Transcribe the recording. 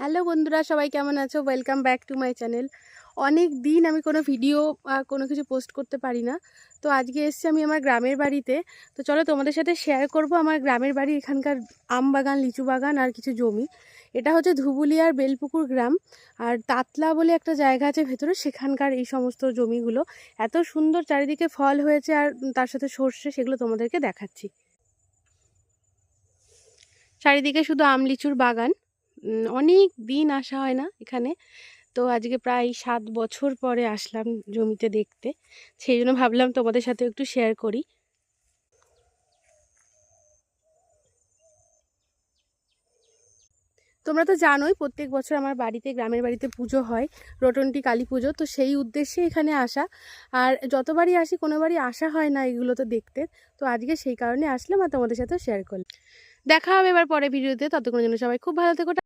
Hello বন্ধুরা, সবাই কেমন আছো? Welcome back to my channel. অনেক দিন আমি কোনো ভিডিও কোনো কিছু পোস্ট করতে পারি না। তো আজকে এসেছি আমি আমার গ্রামের বাড়িতে। তো চলো তোমাদের সাথে শেয়ার করব আমার গ্রামের বাড়ি, এখানকার আম বাগান, লিচু বাগান আর কিছু জমি। এটা হচ্ছে ধুবুলিয়ার বেলপুকুর গ্রাম। আর তাতলা বলে একটা জায়গা আছে ভেতরে, সেখানকার এই সমস্ত জমিগুলো এত সুন্দর, চারিদিকে ফল হয়েছে আর তার সাথে সর্ষে, সেগুলো তোমাদেরকে দেখাচ্ছি। চারিদিকে শুধু আম লিচুর বাগান। অনেক দিন আসা হয় না এখানে। তো আজকে প্রায় 7 বছর পরে আসলাম জমিতে দেখতে, সেই জন্য ভাবলাম তোমাদের সাথে একটু শেয়ার করি। তোমরা তো জানোই প্রত্যেক বছর আমার বাড়িতে, গ্রামের বাড়িতে পুজো হয়, রটন্টি কালী পুজো। তো সেই উদ্দেশ্যে এখানে আসা। আর যতবারই আসি কোনোবারই আসা হয় না এগুলো তো দেখতে। তো আজকে সেই কারণে আসলাম আর তোমাদের সাথেও শেয়ার করলাম। দেখা হবে এবার পরে ভিডিওতে, ততক্ষণের জন্য সবাই খুব ভালো থেকো।